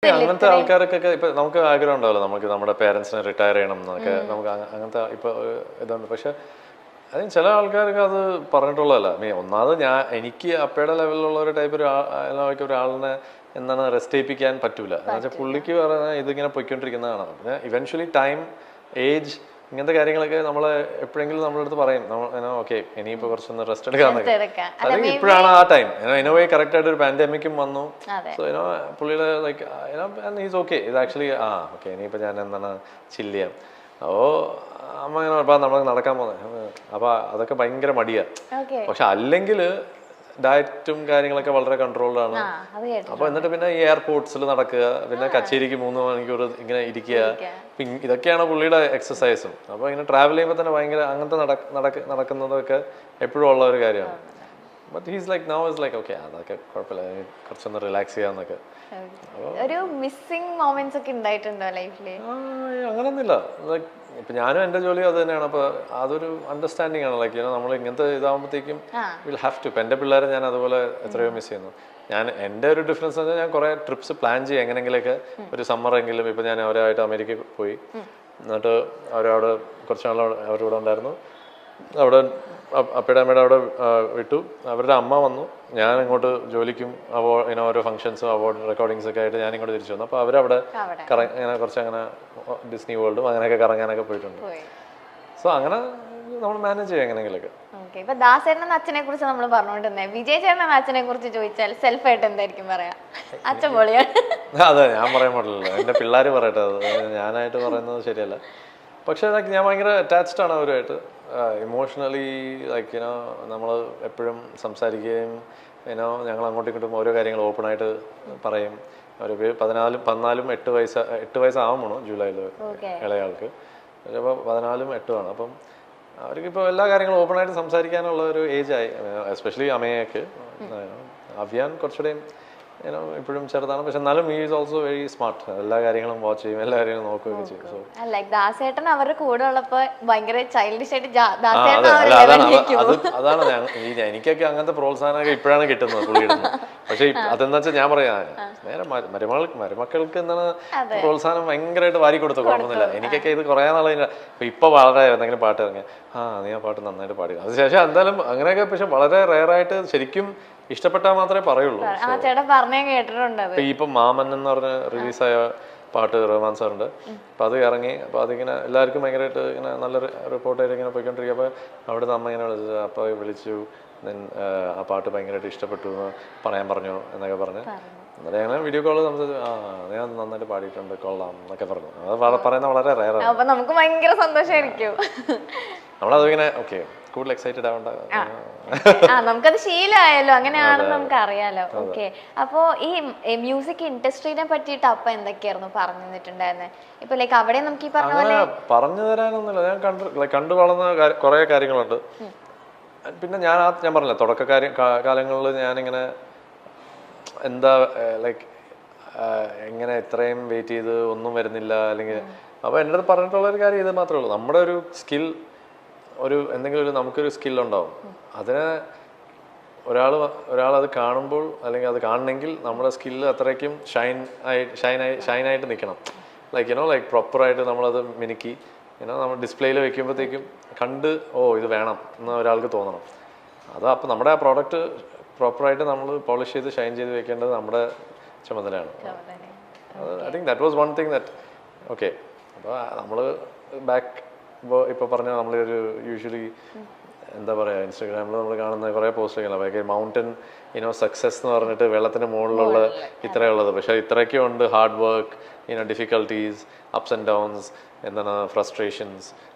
അങ്ങനത്തെ ആൾക്കാർക്കൊക്കെ ഇപ്പൊ നമുക്ക് ആഗ്രഹം ഉണ്ടാവല്ലോ, നമുക്ക് നമ്മുടെ പേരൻസിനെ റിട്ടയർ ചെയ്യണം എന്നൊക്കെ, നമുക്ക് അങ്ങനത്തെ ഇപ്പൊ ഇതുണ്ട്. പക്ഷെ അതിന് ചില ആൾക്കാർക്ക് അത് പറഞ്ഞിട്ടുള്ളതല്ല. ഒന്നാമത് എനിക്ക് അപ്പയുടെ ലെവലിലുള്ള ഒരു ടൈപ്പ് ഒരാളിനെ എന്താണ് റെസ്റ്റ് ചെയ്യിപ്പിക്കാൻ പറ്റൂല. എന്ന് വെച്ചാൽ പുള്ളിക്ക് പറഞ്ഞാൽ ഇതിങ്ങനെ പൊയ്ക്കൊണ്ടിരിക്കുന്നതാണ്. പിന്നെ ഇവൻച്വലി ടൈം, ഏജ്, ഇങ്ങനത്തെ കാര്യങ്ങളൊക്കെ നമ്മൾ എപ്പോഴെങ്കിലും നമ്മുടെ അടുത്ത് പറയും, ഓക്കെ ഇനിയിപ്പോൾ കുറച്ചൊന്ന് റെസ്റ്റ് എടുക്കാന്നൊക്കെ. അല്ലെങ്കിൽ ഇപ്പോഴാണ് ആ ടൈം. ഇനോവേ കറക്റ്റ് ആയിട്ട് ഒരു പാൻഡമിക്കും വന്നു. സോ പുള്ളിയുടെ ലൈക്ക് ഈസ് ഓക്കെ, ഇത് ആക്ച്വലി ഓക്കെ ഇനിയിപ്പോൾ ഞാൻ എന്താണ് ചില്ല് ചെയ്യാം. അപ്പോൾ അമ്മ ഇങ്ങനെ പറഞ്ഞാൽ നമ്മൾ നടക്കാൻ പോകുന്നത്. അപ്പോൾ അതൊക്കെ ഭയങ്കര മടിയാണ്. പക്ഷെ അല്ലെങ്കിൽ ഡയറ്റും കാര്യങ്ങളൊക്കെ വളരെ കൺട്രോൾഡ് ആണ്. അപ്പൊ എന്നിട്ട് പിന്നെ ഈ എയർപോർട്ട്സിൽ നടക്കുക, പിന്നെ കച്ചേരിക്ക് 3 മണിക്കൂർ ഇങ്ങനെ ഇരിക്കുക, ഇതൊക്കെയാണ് പുള്ളിയുടെ എക്സസൈസും. അപ്പൊ ഇങ്ങനെ ട്രാവൽ ചെയ്യുമ്പോൾ തന്നെ ഭയങ്കര അങ്ങനത്തെ നടക്കുന്നതൊക്കെ എപ്പോഴും ഉള്ള ഒരു കാര്യമാണ്. But he's like now is like okay അതൊക്കെ കുഴപ്പമില്ല, കുറച്ചൊന്ന് റിലാക്സ് ചെയ്യാന്നൊക്കെ. ഒരു മിസ്സിംഗ് മൊമെന്റ്സ് ഒക്കെ ഉണ്ടായിട്ടുണ്ടോ ലൈഫില്? അങ്ങനൊന്നുമില്ല. ലൈക്ക് ഇപ്പൊ ഞാനും എന്റെ ജോലി അത് തന്നെയാണ്. അപ്പൊ അതൊരു അണ്ടർസ്റ്റാൻഡിങ് ആണ്. ലൈക്ക് നമ്മൾ ഇങ്ങനത്തെ ഇതാകുമ്പോഴത്തേക്കും വിൽ ഹാവ് ടു. ഇപ്പൊ എന്റെ പിള്ളേരെ ഞാൻ അതുപോലെ എത്രയോ മിസ് ചെയ്യുന്നു. എൻ്റെ ഒരു ഡിഫറൻസ് എന്ന് വെച്ചാൽ ഞാൻ കുറെ ട്രിപ്സ് പ്ലാൻ ചെയ്യും എങ്ങനെങ്കിലൊക്കെ. ഒരു സമ്മറെങ്കിലും ഇപ്പൊ ഞാൻ അവരായിട്ട് അമേരിക്കയിൽ പോയി, എന്നിട്ട് അവരവിടെ കുറച്ച് നാൾ അവരുടെ കൂടെ ഉണ്ടായിരുന്നു. അവിടെ അപ്പയുടെ അമ്മയുടെ അവിടെ വിട്ടു. അവരുടെ അമ്മ വന്നു, ഞാൻ ഇങ്ങോട്ട് ജോലിക്കും ഓരോ ഫംഗ്ഷൻസും അവാർഡ് റെക്കോർഡിങ്സ് ഒക്കെ ആയിട്ട് ഞാൻ ഇങ്ങോട്ട് തിരിച്ചു വന്നു. അപ്പോൾ അവരവിടെ ഇങ്ങനെ കുറച്ച് അങ്ങനെ ഡിസ്നി വേൾഡും അങ്ങനെയൊക്കെ കറങ്ങാനൊക്കെ പോയിട്ടുണ്ട്. സോ അങ്ങനെ നമ്മൾ മാനേജ് ചെയ്യാം എങ്ങനെയെങ്കിലൊക്കെ. ഇപ്പൊ ദാസേട്ടൻ അച്ഛനെ കുറിച്ച് നമ്മൾ പറഞ്ഞുകൊണ്ടിരുന്നേ, വിജയ് ചേട്ടൻ അച്ഛനെ കുറിച്ച് ചോദിച്ചാൽ സെൽഫായിട്ട് എന്തായിരിക്കും പറയാ? അച്ഛൻ പൊളിയാണ്. അതെ, ഞാൻ പറയാൻ പാടില്ലല്ലോ, എൻ്റെ പിള്ളേർ പറയട്ടെ, അത് ഞാനായിട്ട് പറയുന്നത് ശരിയല്ല. പക്ഷെ ഞാൻ ഭയങ്കര അറ്റാച്ച്ഡ് ആണ് അവരുമായിട്ട്. ഇമോഷണലി ലൈക്ക് നമ്മൾ എപ്പോഴും സംസാരിക്കുകയും ഞങ്ങൾ അങ്ങോട്ടും ഇങ്ങോട്ടും ഓരോ കാര്യങ്ങൾ ഓപ്പണായിട്ട് പറയും. അവർ 14 8 വയസ്സാവുമ്പോൾ ജൂലൈയിൽ ഇളയാൾക്ക്. അപ്പോൾ 14 8 അപ്പം അവർക്കിപ്പോൾ എല്ലാ കാര്യങ്ങളും ഓപ്പണായിട്ട് സംസാരിക്കാനുള്ള ഒരു ഏജായി. എസ്പെഷ്യലി അമ്മയൊക്കെ. അവിയാൻ കുറച്ചുകൂടെയും ഇപ്പോഴും ചെറുതാണ്, പക്ഷെ എന്നാലും he is also very smart. എല്ലാ കാര്യങ്ങളും വാച്ച് ചെയ്യും, എല്ലാ കാര്യങ്ങളും നോക്കുകയൊക്കെ ചെയ്യും. സോ ലൈക്ക് ദാസേട്ടൻ അവരുടെ കൂടെ ഉള്ളപ്പോൾ ഭയങ്കര ചൈൽഡിഷ് ആയിട്ട് അതാണ് എനിക്കൊക്കെ അങ്ങനത്തെ പ്രോത്സാഹനമൊക്കെ ഇപ്പോഴാണ് കിട്ടുന്നത് പുള്ളിയുടെ. പക്ഷെ അതെന്താ വെച്ചാൽ ഞാൻ പറയാ, നേരെ മരുമക്കൾക്ക് എന്താണ് പ്രോത്സാഹനം ഭയങ്കരമായിട്ട് വാരി കൊടുത്തു, കുഴപ്പമൊന്നുമില്ല. എനിക്കൊക്കെ ഇത് കുറേ നാളെ ഇപ്പൊ വളരെ എന്തെങ്കിലും പാട്ട് ഇറങ്ങിയ നീ ആ പാട്ട് നന്നായിട്ട് പാടുക, അതിനുശേഷം എന്തായാലും അങ്ങനെയൊക്കെ. പക്ഷെ വളരെ റെയറായിട്ട് ശരിക്കും ഇഷ്ടപ്പെട്ടാൽ മാത്രമേ പറയുള്ളൂ. ഇപ്പൊ മാമൻ എന്ന് പറഞ്ഞ റിലീസായ പാട്ട് റഹ്മാൻ സാറുണ്ട്. അപ്പൊ അത് ഇറങ്ങി. അപ്പൊ അതിങ്ങനെ എല്ലാവർക്കും ഭയങ്കരമായിട്ട് ഇങ്ങനെ നല്ല റിപ്പോർട്ടായിട്ട് ഇങ്ങനെ പോയിക്കൊണ്ടിരിക്കുക. അപ്പൊ അവിടുന്ന് അമ്മ ഇങ്ങനെ വിളിച്ചത്, അപ്പൊ വിളിച്ചു, ആ പാട്ട് ഭയങ്കരമായിട്ട് ഇഷ്ടപ്പെട്ടു എന്ന് പറയാൻ പറഞ്ഞു എന്നൊക്കെ പറഞ്ഞ്. എന്നിട്ട് ഞങ്ങൾ വീഡിയോ കോള് സംസാരിച്ചു, ഞാൻ നന്നായിട്ട് പാടിയിട്ടുണ്ട്, കൊള്ളാം എന്നൊക്കെ പറഞ്ഞു. അത് പറയുന്നത് വളരെ റെയറാണ്. നമുക്ക് ഭയങ്കര സന്തോഷമായിരിക്കും. നമ്മളതിങ്ങനെ ഓക്കെ കൂടുതൽ എക്സൈറ്റഡ് ആവണ്ട, നമുക്കത് ശീലമായല്ലോ, അങ്ങനെയാണെന്ന് നമുക്ക് അറിയാലോ. ഓക്കെ, അപ്പോ ഈ മ്യൂസിക് ഇൻഡസ്ട്രീനെ പറ്റിയിട്ട് അപ്പൊ എന്തൊക്കെയായിരുന്നു പറഞ്ഞു തന്നിട്ടുണ്ടായിരുന്നത്? ഇപ്പൊ ലൈക്ക് അവിടെ നമുക്ക് ഈ പറഞ്ഞ പോലെ പറഞ്ഞു തരാനൊന്നുമില്ല. ഞാൻ കണ്ടു വളർന്ന കുറെ കാര്യങ്ങളുണ്ട്. പിന്നെ ഞാൻ പറഞ്ഞില്ല, കാലങ്ങളിൽ ഞാനിങ്ങനെ എന്താ ലൈക്ക് എങ്ങനെ ഇത്രയും വെയിറ്റ് ചെയ്ത് ഒന്നും വരുന്നില്ല അല്ലെങ്കിൽ. അപ്പോൾ എൻ്റെ അടുത്ത് പറഞ്ഞിട്ടുള്ള ഒരു കാര്യം ഇത് മാത്രമേ ഉള്ളൂ. നമ്മുടെ ഒരു സ്കിൽ, എന്തെങ്കിലും നമുക്കൊരു സ്കില്ലുണ്ടാവും. അതിനെ ഒരാളത് കാണുമ്പോൾ അല്ലെങ്കിൽ അത് കാണണമെങ്കിൽ നമ്മുടെ സ്കില്ല് അത്രയ്ക്കും ഷൈനായിട്ട് നിൽക്കണം. ലൈക്ക് പ്രോപ്പറായിട്ട് നമ്മളത് മിനുക്കി നമ്മൾ ഡിസ്പ്ലേയിൽ വെക്കുമ്പോഴത്തേക്കും കണ്ട് ഇത് വേണം എന്ന് ഒരാൾക്ക് തോന്നണം. അപ്പോൾ നമ്മുടെ ആ പ്രോഡക്റ്റ് പ്രോപ്പറായിട്ട് നമ്മൾ പോളിഷ് ചെയ്ത് ഷൈൻ ചെയ്ത് വെക്കേണ്ടത് നമ്മുടെ ചുമതലയാണ്. I think that was one thing that okay. അപ്പോൾ നമ്മൾ ഇപ്പോൾ പറഞ്ഞാൽ നമ്മളൊരു യൂഷ്വലി എന്താ പറയുക, ഇൻസ്റ്റാഗ്രാമിൽ നമ്മൾ കാണുന്ന കുറേ പോസ്റ്റുകളാണ് മൗണ്ടൻ സക്സസ് എന്ന് പറഞ്ഞിട്ട് വെള്ളത്തിന് മുകളിലുള്ള ഇത്രയുള്ളത്. പക്ഷേ ഇത്രയൊക്കെ ഉണ്ട് hard work, difficulties, ups and downs, എന്താണ് ഫ്രസ്ട്രേഷൻസ്,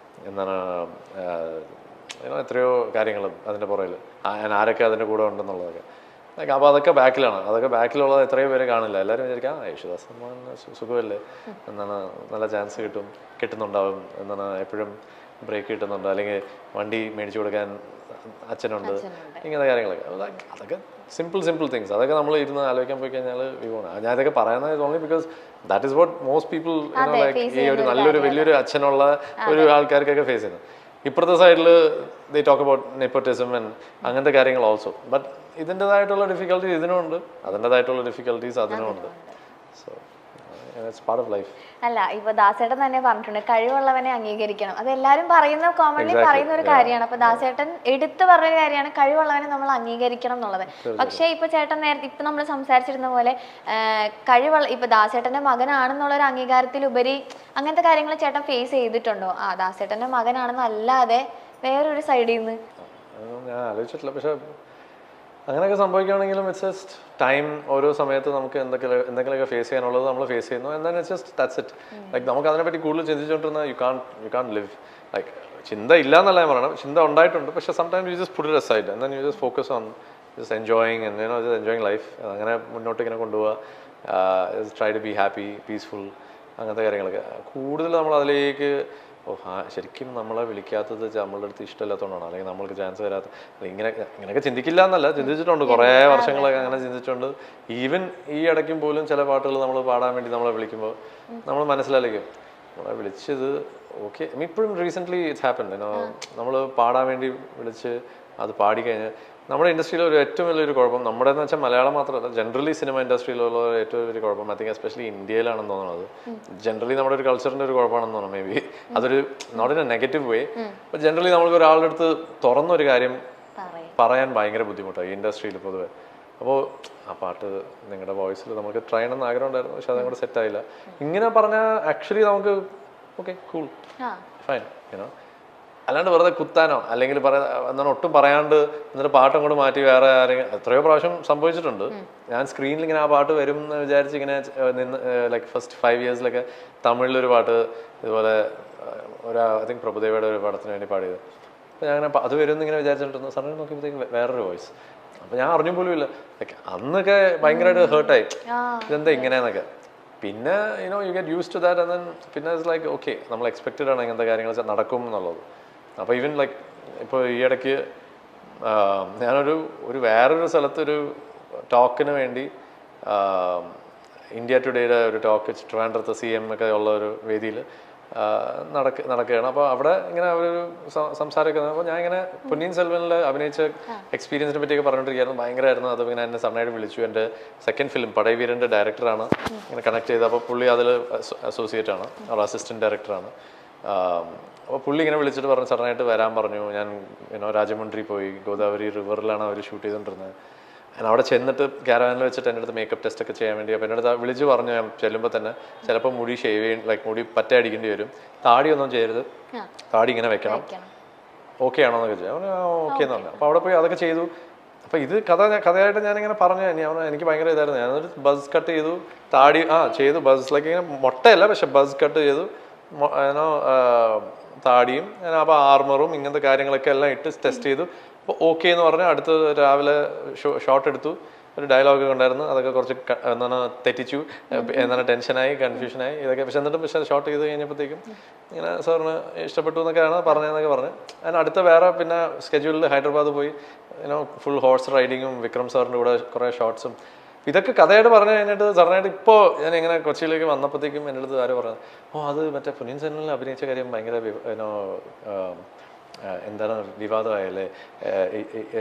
എന്താണ് എത്രയോ കാര്യങ്ങൾ അതിൻ്റെ പുറകിൽ, ആരൊക്കെ അതിൻ്റെ കൂടെ ഉണ്ടെന്നുള്ളതൊക്കെ. അപ്പോൾ അതൊക്കെ ബാക്കിലാണ്. അതൊക്കെ ബാക്കിലുള്ളത് എത്രയോ പേര് കാണില്ല. എല്ലാവരും വിചാരിക്കാം യേശുദാസ് സുഖമല്ലേ, എന്താണ് നല്ല ചാൻസ് കിട്ടുന്നുണ്ടാവും, എന്താണ് എപ്പോഴും ബ്രേക്ക് കിട്ടുന്നുണ്ട്, അല്ലെങ്കിൽ വണ്ടി മേടിച്ചു കൊടുക്കാൻ അച്ഛനുണ്ട്, ഇങ്ങനത്തെ കാര്യങ്ങളൊക്കെ. അതൊക്കെ സിമ്പിൾ തിങ്സ്. അതൊക്കെ നമ്മൾ ഇരുന്ന് ആലോചിക്കാൻ പോയി കഴിഞ്ഞാൽ ഞാൻ ഇതൊക്കെ പറയുന്നത് only because that is what most people like ഈ ഒരു വലിയൊരു അച്ഛനുള്ള ഒരു ആൾക്കാർക്കൊക്കെ ഫേസ് ചെയ്യുന്നത്. ഇപ്പുറത്തെ സൈഡിൽ ദേ ടോക്ക് അബൌട്ട് നെപ്പോട്ടിസം അങ്ങനത്തെ കാര്യങ്ങൾ ഓൾസോ. ബട്ട് ഇതിൻ്റെതായിട്ടുള്ള ഡിഫിക്കൽട്ടീസ് ഇതിനുമുണ്ട്, അതിൻ്റെതായിട്ടുള്ള ഡിഫിക്കൽട്ടീസ് അതിനുമുണ്ട്. So it's part of life. അല്ല ഇപ്പൊ ദാസേട്ടൻ തന്നെ പറഞ്ഞിട്ടുണ്ട് കഴിവുള്ളവനെ അംഗീകരിക്കണം. അത് എല്ലാരും പറയുന്ന കോമൺലി പറയുന്ന ഒരു കാര്യമാണ്. അപ്പൊ ദാസേട്ടൻ എടുത്തു പറഞ്ഞൊരു കാര്യമാണ് കഴിവുള്ളവനെ നമ്മൾ അംഗീകരിക്കണം എന്നുള്ളത്. പക്ഷേ ഇപ്പൊ ചേട്ടൻ നേരത്തെ ഇപ്പൊ നമ്മൾ സംസാരിച്ചിരുന്ന പോലെ കഴിവുള്ള ഇപ്പൊ ദാസേട്ടന്റെ മകനാണെന്നുള്ള ഒരു അംഗീകാരത്തിലുപരി അങ്ങനത്തെ കാര്യങ്ങൾ ചേട്ടൻ ഫേസ് ചെയ്തിട്ടുണ്ടോ? ദാസേട്ടന്റെ മകനാണെന്നല്ലാതെ വേറൊരു സൈഡിൽ നിന്ന് ഞാൻ ആലോചിച്ചിട്ടില്ല. പക്ഷെ അങ്ങനെയൊക്കെ സംഭവിക്കുകയാണെങ്കിലും ഇറ്റ്സ് ജസ്റ്റ് ടൈം. ഓരോ സമയത്ത് നമുക്ക് എന്തെങ്കിലുമൊക്കെ ഫേസ് ചെയ്യാനുള്ളത് നമ്മൾ ഫേസ് ചെയ്യുന്നു. എന്നാൽ it's just that's it. Like നമുക്ക് അതിനെപ്പറ്റി കൂടുതൽ ചിന്തിച്ചുകൊണ്ടിരുന്ന യു കാൺ ലിവ്. ലൈക്ക് ചിന്ത ഇല്ല എന്നല്ല ഞാൻ പറയണം, ചിന്ത ഉണ്ടായിട്ടുണ്ട്. പക്ഷെ sometimes you just put it aside and then you just focus on just enjoying and just enjoying life. അങ്ങനെ മുന്നോട്ട് ഇങ്ങനെ കൊണ്ടുപോവുക. Try to be happy, peaceful, അങ്ങനത്തെ കാര്യങ്ങളൊക്കെ. കൂടുതൽ നമ്മൾ അതിലേക്ക് ശരിക്കും നമ്മളെ വിളിക്കാത്തത് നമ്മളുടെ അടുത്ത് ഇഷ്ടമില്ലാത്തതുകൊണ്ടാണ്, അല്ലെങ്കിൽ നമ്മൾക്ക് ചാൻസ് തരാത്ത, ഇങ്ങനെയൊക്കെ ചിന്തിക്കില്ല എന്നല്ല, ചിന്തിച്ചിട്ടുണ്ട് കുറേ വർഷങ്ങളൊക്കെ അങ്ങനെ ചിന്തിച്ചിട്ടുണ്ട്. ഈവൻ ഈ ഇടയ്ക്കും പോലും ചില പാട്ടുകൾ നമ്മൾ പാടാൻ വേണ്ടി നമ്മളെ വിളിക്കുമ്പോൾ നമ്മൾ മനസ്സിലായിരിക്കും നമ്മളെ വിളിച്ചത് ഓക്കെ. ഇപ്പോഴും റീസെൻ്റ്ലി ഇറ്റ്സ് ഹാപ്പൻ. നമ്മൾ പാടാൻ വേണ്ടി വിളിച്ച് അത് പാടിക്കഴിഞ്ഞാൽ നമ്മുടെ ഇൻഡസ്ട്രിയിലെ ഒരു ഏറ്റവും വലിയൊരു കുഴപ്പം, നമ്മുടെ എന്ന് വെച്ചാൽ മലയാളം മാത്രമല്ല ജനറലി സിനിമ ഇൻഡസ്ട്രിയിലുള്ള ഏറ്റവും വലിയ കുഴപ്പം ഐ തിങ്ക് എസ്പെഷ്യലി ഇന്ത്യയിലാണെന്ന് തോന്നുന്നത്. ജനറലി നമ്മുടെ ഒരു കൾച്ചറിൻ്റെ ഒരു കുഴപ്പമാണെന്ന് തോന്നുന്നു. മേ ബി അതൊരു not in a negative way. അപ്പോൾ ജനറലി നമ്മൾക്ക് ഒരാളുടെ അടുത്ത് തുറന്നൊരു കാര്യം പറയാൻ ഭയങ്കര ബുദ്ധിമുട്ടാണ് ഈ ഇൻഡസ്ട്രിയിൽ പൊതുവെ. അപ്പോൾ ആ പാട്ട് നിങ്ങളുടെ വോയിസിൽ നമുക്ക് ട്രൈ ചെയ്യണമെന്ന് ആഗ്രഹം ഉണ്ടായിരുന്നു, പക്ഷെ അതങ്ങോട്ട് സെറ്റായില്ല. ഇങ്ങനെ പറഞ്ഞാൽ ആക്ച്വലി നമുക്ക് ഓക്കെ കൂൾ ഫൈൻ യുനോ. അല്ലാണ്ട് വെറുതെ കുത്താനോ അല്ലെങ്കിൽ എന്താണ് ഒട്ടും പറയാണ്ട് എന്നിട്ട് പാട്ടും കൂടെ മാറ്റി വേറെ ആരെങ്കിലും എത്രയോ പ്രാവശ്യം സംഭവിച്ചിട്ടുണ്ട്. ഞാൻ സ്ക്രീനിൽ ഇങ്ങനെ ആ പാട്ട് വരും എന്ന് വിചാരിച്ച് ഇങ്ങനെ നിന്ന് ലൈക്ക് ഫസ്റ്റ് 5 yearsലൊക്കെ തമിഴിലൊരു പാട്ട് ഇതുപോലെ ഐ തിങ്ക് പ്രഭുദേവയുടെ ഒരു പടത്തിന് വേണ്ടി പാടിയത്. അപ്പോൾ ഞാൻ അങ്ങനെ അത് വരും എന്നിങ്ങനെ വിചാരിച്ചിട്ടുണ്ട്. സമയം നോക്കിയപ്പോഴത്തേക്കും വേറൊരു വോയിസ്. അപ്പോൾ ഞാൻ അറിഞ്ഞു പോലും ഇല്ല. ലൈക്ക് അന്നൊക്കെ ഭയങ്കരമായിട്ട് ഹേർട്ടായി, ഇതെന്താ ഇങ്ങനെയെന്നൊക്കെ. പിന്നെ you get use to that and then പിന്നെ ഇറ്റ്സ് ലൈക്ക് ഓക്കെ നമ്മൾ എക്സ്പെക്റ്റഡ് ആണ് ഇങ്ങനത്തെ കാര്യങ്ങൾ നടക്കും എന്നുള്ളത്. അപ്പോൾ ഈവൻ ലൈക്ക് ഇപ്പോൾ ഈ ഇടയ്ക്ക് ഞാനൊരു വേറൊരു സ്ഥലത്തൊരു ടോക്കിന് വേണ്ടി ഇന്ത്യ ടുഡേയുടെ ഒരു ടോക്ക് ട്രിവാൻഡ്രത്ത് CM ഒക്കെ ഉള്ള ഒരു വേദിയിൽ നടക്കുകയാണ്. അപ്പോൾ അവിടെ ഇങ്ങനെ അവരൊരു സംസാരമൊക്കെ. അപ്പോൾ ഞാൻ ഇങ്ങനെ പൊന്നിയിൻ സെൽവനിൽ അഭിനയിച്ച എക്സ്പീരിയൻസിനെ പറ്റിയൊക്കെ പറഞ്ഞിട്ടിരിക്കുന്നു. ഭയങ്കരമായിരുന്നു. അത് ഇങ്ങനെ എന്നെ സണ്ണായിട്ട് വിളിച്ചു. എൻ്റെ സെക്കൻഡ് ഫിലിം പടൈവീരൻ്റെ ഡയറക്ടറാണ് ഇങ്ങനെ കണക്ട് ചെയ്തത്. അപ്പോൾ പുള്ളി അതിൽ അസോസിയേറ്റ് ആണ്, അവർ അസിസ്റ്റൻറ്റ് ഡയറക്ടറാണ്. അപ്പോൾ പുള്ളി ഇങ്ങനെ വിളിച്ചിട്ട് പറഞ്ഞു സഡനായിട്ട് വരാൻ പറഞ്ഞു. ഞാൻ രാജമുണ്ട്രി പോയി, ഗോദാവരി റിവറിലാണ് അവർ ഷൂട്ട് ചെയ്തുകൊണ്ടിരുന്നത്. ഞാൻ അവിടെ ചെന്നിട്ട് ക്യാരവാനിൽ വെച്ചിട്ട് എൻ്റെ അടുത്ത് മേക്കപ്പ് ടെസ്റ്റ് ഒക്കെ ചെയ്യാൻ വേണ്ടി. അപ്പോൾ എൻ്റെ അടുത്ത് വിളിച്ച് പറഞ്ഞു ഞാൻ ചെല്ലുമ്പോൾ തന്നെ ചിലപ്പോൾ മുടി ഷേവ് ചെയ്യും, ലൈക്ക് മുടി പറ്റ അടിക്കേണ്ടി വരും, താടിയൊന്നും ചെയ്യരുത്, താടി ഇങ്ങനെ വെക്കണം, ഓക്കെ ആണോ എന്നൊക്കെ ചെയ്യാം. അവന് ഓക്കെ എന്ന് പറഞ്ഞു. അപ്പോൾ അവിടെ പോയി അതൊക്കെ ചെയ്തു. അപ്പോൾ ഇത് കഥയായിട്ട് ഞാനിങ്ങനെ പറഞ്ഞു. എനിക്ക് ഭയങ്കര ഇതായിരുന്നു. ഞാനൊരു ബസ് കട്ട് ചെയ്തു, താടി ചെയ്തു, ബസ്സിലേക്ക് ഇങ്ങനെ മൊട്ടയല്ല പക്ഷെ ബസ് കട്ട് ചെയ്തു, താടിയും അപ്പോൾ ആർമറും ഇങ്ങനത്തെ കാര്യങ്ങളൊക്കെ എല്ലാം ഇട്ട് ടെസ്റ്റ് ചെയ്തു. അപ്പോൾ ഓക്കെ എന്ന് പറഞ്ഞ് അടുത്ത് രാവിലെ ഷോട്ട് എടുത്തു. ഒരു ഡയലോഗ് ഉണ്ടായിരുന്നു, അതൊക്കെ കുറച്ച് എന്താണ് തെറ്റിച്ചു, എന്താണ് ടെൻഷനായി, കൺഫ്യൂഷനായി ഇതൊക്കെ. പക്ഷെ എന്നിട്ടും ഷോട്ട് ചെയ്ത് കഴിഞ്ഞപ്പോഴത്തേക്കും ഇങ്ങനെ സാറിന് ഇഷ്ടപ്പെട്ടു എന്നൊക്കെയാണ് പറഞ്ഞതെന്നൊക്കെ പറഞ്ഞ് അതിന് അടുത്ത വേറെ പിന്നെ സ്കെഡ്യൂളിൽ ഹൈദരാബാദ് പോയി ഫുൾ ഹോഴ്സ് റൈഡിങ്ങും വിക്രം സാറിൻ്റെ കൂടെ കുറേ ഷോട്ട്സും ഇതൊക്കെ കഥയായിട്ട് പറഞ്ഞു കഴിഞ്ഞിട്ട് സഡനായിട്ട് ഇപ്പോൾ ഞാൻ ഇങ്ങനെ കൊച്ചിയിലേക്ക് വന്നപ്പോഴത്തേക്കും എൻ്റെ അടുത്ത് ആരോ പറഞ്ഞു അത് മറ്റേ പൊന്നിയിൻ സെൽവനിൽ അഭിനയിച്ച കാര്യം ഭയങ്കര എന്താണ് വിവാദമായല്ലേ,